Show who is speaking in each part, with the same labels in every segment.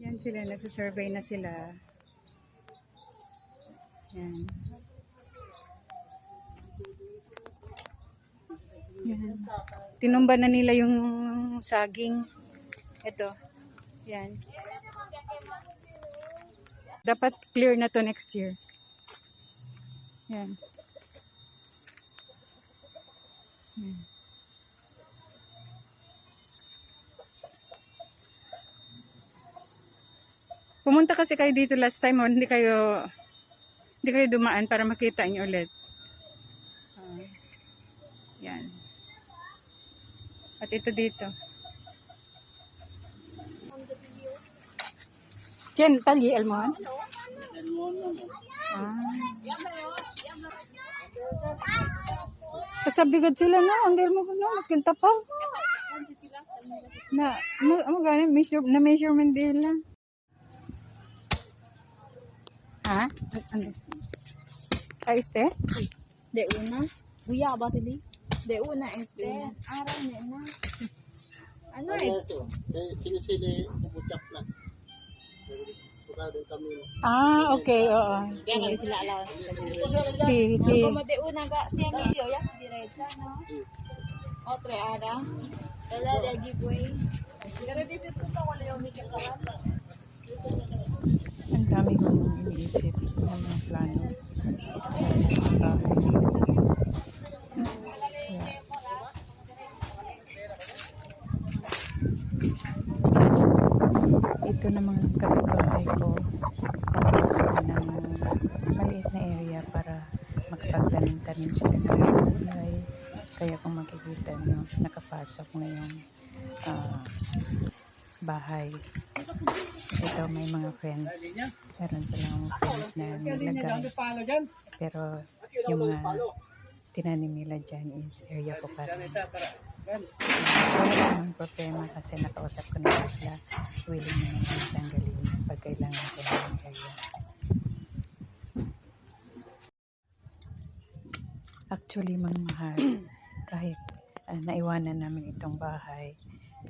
Speaker 1: Yan sila, nagsusurvey na sila. Yan. Yan. Tinumba na nila yung saging. Ito. Yan. Dapat clear na to next year. Yan. Yan. Pumunta kasi kayo dito last time, hindi kayo dumaan para makita niyo ulit. Yan. At ito dito. Chen, tali almon? Kasabigad sila na, ang mo ko na, maskin tapaw. Na measurement din lang. Ha? Ano? Este?
Speaker 2: De una. Buya ba sili? De una este. Araw na na. Ano eh?
Speaker 3: Kinisili butyak na.
Speaker 1: Ah, okay, oo.
Speaker 2: Sige sila alaw.
Speaker 1: Si.
Speaker 2: Como de una ga siya medio ya sa diretsa no. Otre ara. Dala de giveaway. Pero dito to wala yung nikikaran.
Speaker 1: Ang dami kong iniisip ng mga plano. Ito na mga kapitbahay ko. Kung sila ng maliit na area para makapagtanim-tanim sila ng gulay. Kaya kung makikita nyo, nakapasok ngayong bahay. Ito may mga friends. Meron silang friends na nilagay. Pero yung mga tinanim nila dyan is area ko pa rin. Wala namang problema kasi nakausap ko na sila. Willing naman tanggalin pag kailangan ko ng area. Actually, mga mahal, kahit naiwanan namin itong bahay,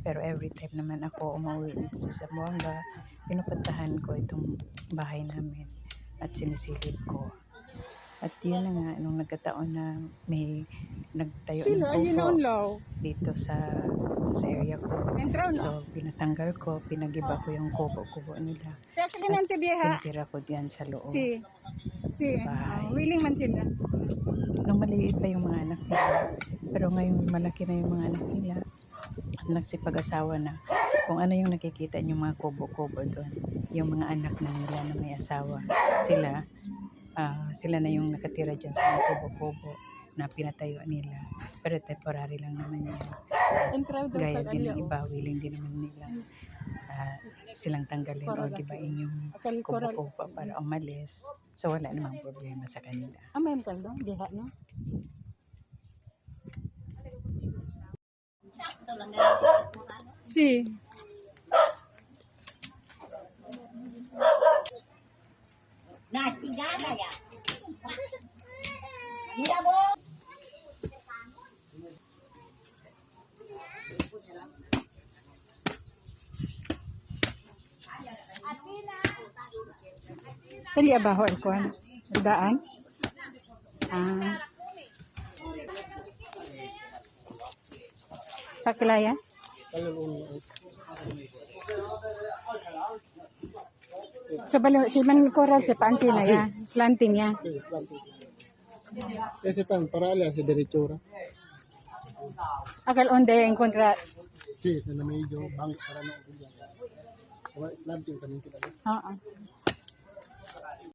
Speaker 1: pero every time naman ako umuwi dito sa Zamboanga, pinupuntahan ko itong bahay namin at sinisilip ko. At yun na nga, nung nagkataon na may nagtayo ng kubo dito sa area ko. So, pinatanggal ko, pinagiba ko yung kubo nila. At pinitira ko diyan sa loob. Sa bahay.
Speaker 2: Willing man sila.
Speaker 1: Nung maliit pa yung mga anak nila, pero ngayon malaki na yung mga anak nila, at nagsipag-asawa na, kung ano yung nakikita yung mga kubo-kubo doon, yung mga anak na nila na may asawa, sila na yung nakatira dyan sa mga kubo-kubo na pinatayo nila, pero temporary lang naman yan. Gaya din ng iba, willing din naman nila silang tanggalin o gibain yung kubo-kubo para umalis. So wala namang problema sa kanila.
Speaker 2: May kaldo, diha no.
Speaker 1: Si.
Speaker 4: Nakigana ya. Mira mo.
Speaker 1: Tali abaho ikuan. Daan. Pakilaya? Sa balo, si man coral sa pansi na ya, slanting ya.
Speaker 3: Ese tan para ala sa derechura.
Speaker 1: Akal onde en kontra.
Speaker 3: Sí, na medyo bangit para no. Wala slanting kami kita.
Speaker 1: Oo.